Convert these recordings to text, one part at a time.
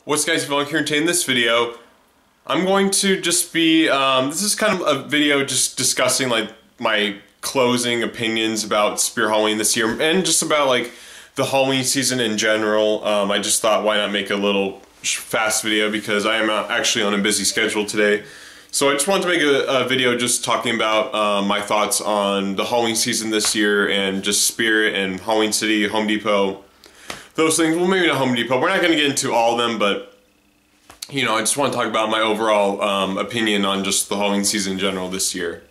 What's guys, Vlog here, and today in this video I'm going to just be, this is kind of a video just discussing like my closing opinions about Spirit Halloween this year and just about like the Halloween season in general. I just thought why not make a little fast video because I am actually on a busy schedule today. So I just wanted to make a video just talking about my thoughts on the Halloween season this year and just Spirit and Halloween City, Home Depot. Those things, well maybe not Home Depot, we're not going to get into all of them, but you know, I just want to talk about my overall opinion on just the Halloween season in general this year.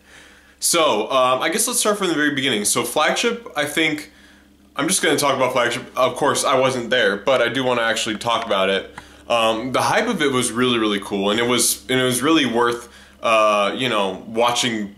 So, I guess let's start from the very beginning. So Flagship, I think, I'm just going to talk about Flagship. Of course, I wasn't there, but I do want to actually talk about it. The hype of it was really, really cool, and it was really worth, you know, watching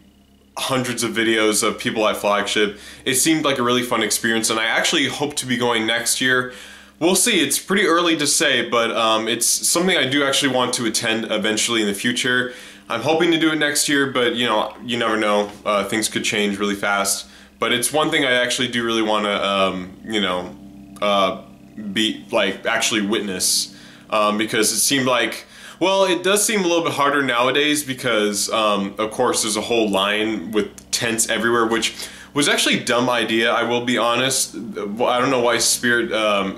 hundreds of videos of people at Flagship. It seemed like a really fun experience, and I actually hope to be going next year. We'll see, it's pretty early to say, but it's something I do actually want to attend eventually in the future. I'm hoping to do it next year, but you know, you never know, things could change really fast. But it's one thing I actually do really want to, you know, be, like, actually witness, because it seemed like, well, it does seem a little bit harder nowadays because, of course, there's a whole line with tents everywhere, which was actually a dumb idea, I will be honest. I don't know why Spirit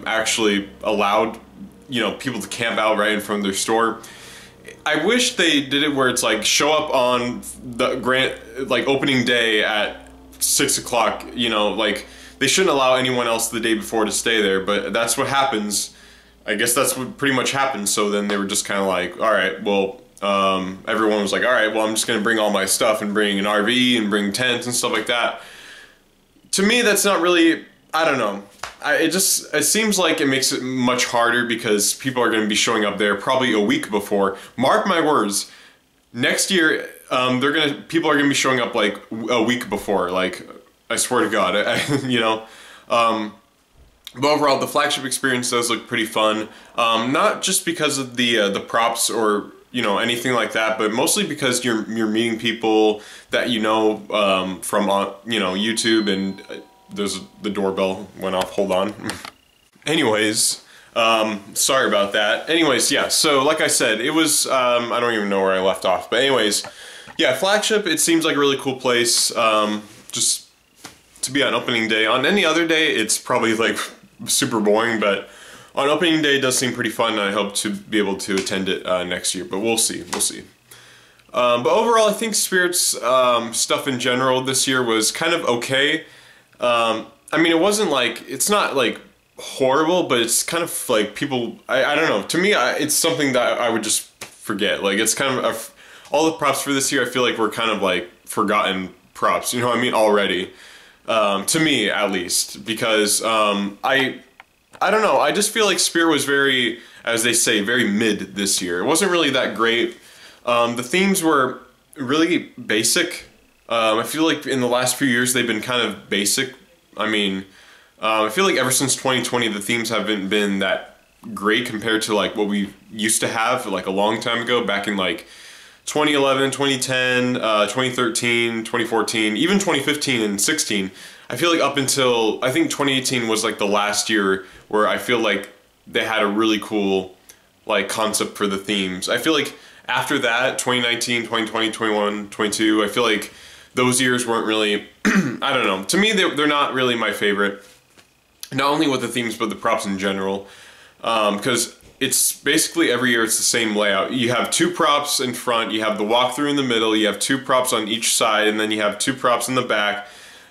actually allowed, you know, people to camp out right in front of their store. I wish they did it where it's like show up on the opening day at 6 o'clock, you know, like they shouldn't allow anyone else the day before to stay there, but that's what happens. I guess that's what pretty much happened. So then they were just kind of like, all right, well, everyone was like, all right, well, I'm just gonna bring all my stuff and bring an RV and bring tents and stuff like that. To me, that's not really, I don't know. It seems like it makes it much harder because people are going to be showing up there probably a week before. Mark my words, next year, people are going to be showing up like a week before, like, I swear to God, you know. But overall, the Flagship experience does look pretty fun. Not just because of the props or, you know, anything like that, but mostly because you're meeting people that you know from you know, YouTube, and there's the doorbell went off. Hold on. Anyways, sorry about that. Anyways, yeah. So like I said, it was I don't even know where I left off, but anyways, yeah, Flagship. It seems like a really cool place. Just to be on opening day. On any other day, it's probably like super boring, but on opening day, it does seem pretty fun, and I hope to be able to attend it next year, but we'll see, we'll see. But overall, I think Spirit's stuff in general this year was kind of okay. I mean, it wasn't like, it's not like horrible, but it's kind of like people, I don't know, to me, it's something that I would just forget. Like, it's kind of, all the props for this year, I feel like were kind of like forgotten props, you know what I mean, already. To me, at least, because I don't know, I just feel like Spirit was very, as they say, very mid this year. It wasn't really that great. The themes were really basic. I feel like in the last few years they've been kind of basic. I mean, I feel like ever since 2020 the themes haven't been that great compared to like what we used to have like a long time ago, back in like 2011, 2010, 2013, 2014, even 2015 and 16. I feel like up until, I think 2018 was like the last year where I feel like they had a really cool like concept for the themes. I feel like after that, 2019, 2020, 21, 22, I feel like those years weren't really, I don't know. To me, they're not really my favorite. Not only with the themes, but the props in general. Because it's basically every year it's the same layout. You have two props in front, you have the walkthrough in the middle, you have two props on each side, and then you have two props in the back.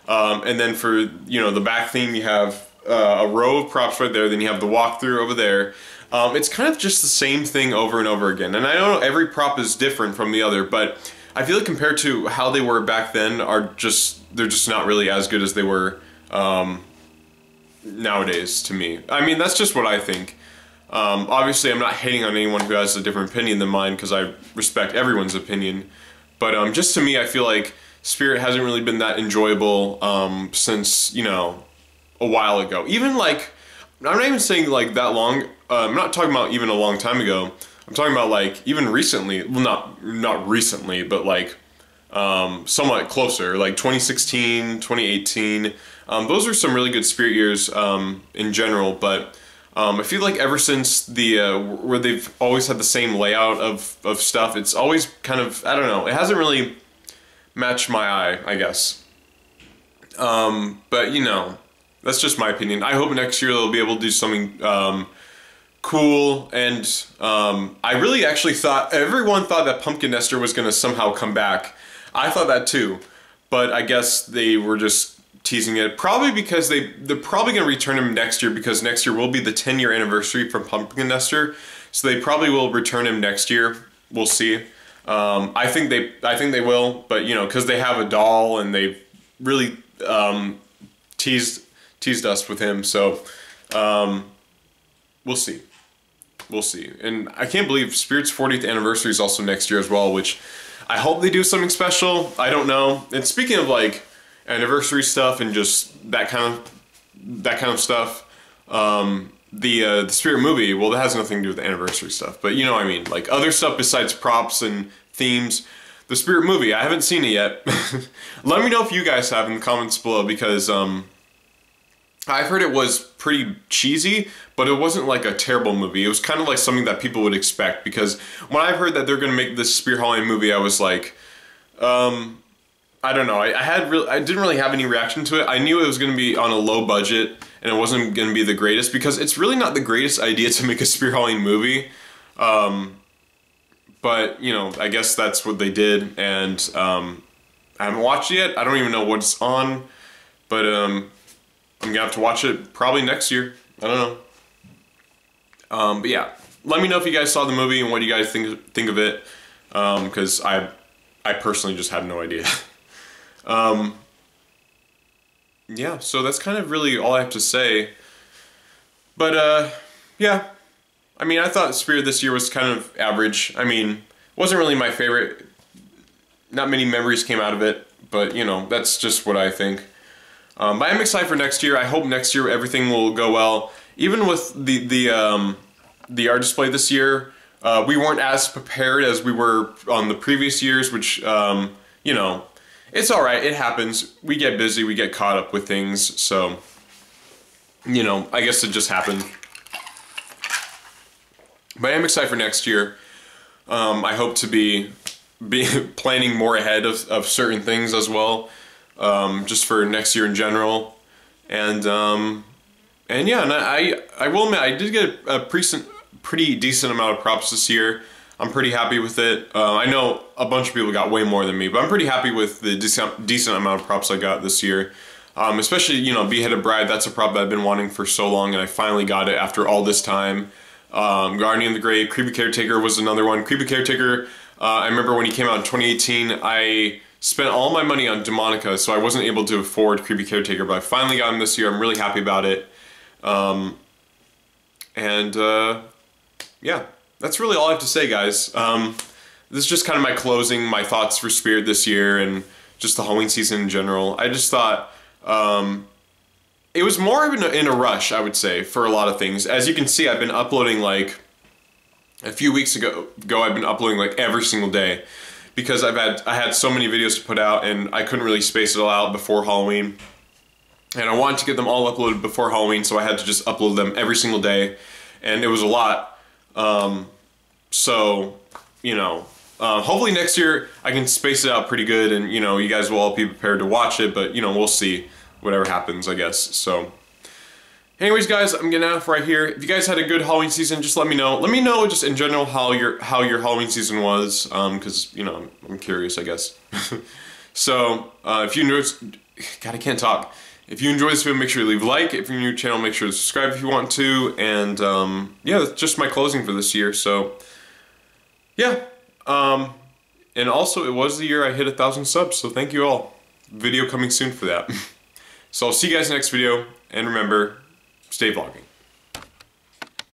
And then for, you know, the back theme, you have a row of props right there, then you have the walkthrough over there. It's kind of just the same thing over and over again. And I know every prop is different from the other, but I feel like compared to how they were back then, they're just not really as good as they were nowadays to me. I mean, that's just what I think. Obviously, I'm not hating on anyone who has a different opinion than mine, because I respect everyone's opinion. But just to me, I feel like Spirit hasn't really been that enjoyable since, you know, a while ago. Even like, I'm not even saying like that long, I'm not talking about even a long time ago. I'm talking about like even recently, well not recently, but like somewhat closer, like 2016, 2018. Those are some really good Spirit years in general, but I feel like ever since the where they've always had the same layout of stuff, it's always kind of, I don't know, it hasn't really matched my eye, I guess. But you know, that's just my opinion. I hope next year they'll be able to do something cool, and I really actually thought, everyone thought that Pumpkin Nester was going to somehow come back. I thought that too, but I guess they were just teasing it, probably because they're probably going to return him next year, because next year will be the 10-year anniversary from Pumpkin Nester, so they probably will return him next year. We'll see. I think they will, but you know, because they have a doll and they've really teased us with him, so we'll see. We'll see. And I can't believe Spirit's 40th anniversary is also next year as well, which I hope they do something special. I don't know. And speaking of like anniversary stuff and just that kind of stuff, the Spirit movie, well, that has nothing to do with the anniversary stuff, but you know what I mean, like other stuff besides props and themes. The Spirit movie, I haven't seen it yet. Let me know if you guys have in the comments below, because I've heard it was pretty cheesy, but it wasn't like a terrible movie. It was kind of like something that people would expect, because when I've heard that they're going to make this Spirit Halloween movie, I was like, I don't know. I didn't really have any reaction to it. I knew it was going to be on a low budget, and it wasn't going to be the greatest, because it's really not the greatest idea to make a Spirit Halloween movie. But, you know, I guess that's what they did, and I haven't watched it yet. I don't even know what's on, but I'm gonna have to watch it probably next year. I don't know. But yeah, let me know if you guys saw the movie and what you guys think of it, because I personally just had no idea. Yeah, so that's kind of really all I have to say. But yeah, I mean, I thought Spirit this year was kind of average. I mean, it wasn't really my favorite. Not many memories came out of it, but you know, that's just what I think. But I'm excited for next year. I hope next year everything will go well. Even with the art display this year, we weren't as prepared as we were on the previous years, which, you know, it's alright, it happens. We get busy, we get caught up with things, so, you know, I guess it just happened. But I am excited for next year. I hope to be planning more ahead of certain things as well. Just for next year in general, and yeah, and I will admit, I did get a pretty decent amount of props this year. I'm pretty happy with it. I know a bunch of people got way more than me, but I'm pretty happy with the decent amount of props I got this year. Especially, you know, Beheaded Bride, that's a prop that I've been wanting for so long, and I finally got it after all this time. Guardian of the Grave, Creepy Caretaker was another one. Creepy Caretaker, I remember when he came out in 2018, I spent all my money on Demonica, so I wasn't able to afford Creepy Caretaker, but I finally got him this year. I'm really happy about it. Yeah, that's really all I have to say, guys. This is just kind of my closing, my thoughts for Spirit this year, and just the Halloween season in general. I just thought it was more in a rush, I would say, for a lot of things. As you can see, I've been uploading like a few weeks ago I've been uploading like every single day, because I had so many videos to put out, and I couldn't really space it all out before Halloween. And I wanted to get them all uploaded before Halloween, so I had to just upload them every single day, and it was a lot. So, you know, hopefully next year I can space it out pretty good, and you know, you guys will all be prepared to watch it, but you know, we'll see whatever happens, I guess. So anyways, guys, I'm getting out right here. If you guys had a good Halloween season, just let me know. Let me know just in general how your Halloween season was, because you know, I'm curious, I guess. So if you enjoyed, God, I can't talk. If you enjoyed this video, make sure you leave a like. If you're new to the channel, make sure to subscribe if you want to. And yeah, that's just my closing for this year. So yeah, and also it was the year I hit 1,000 subs, so thank you all. Video coming soon for that. So I'll see you guys in the next video, and remember, stay vlogging.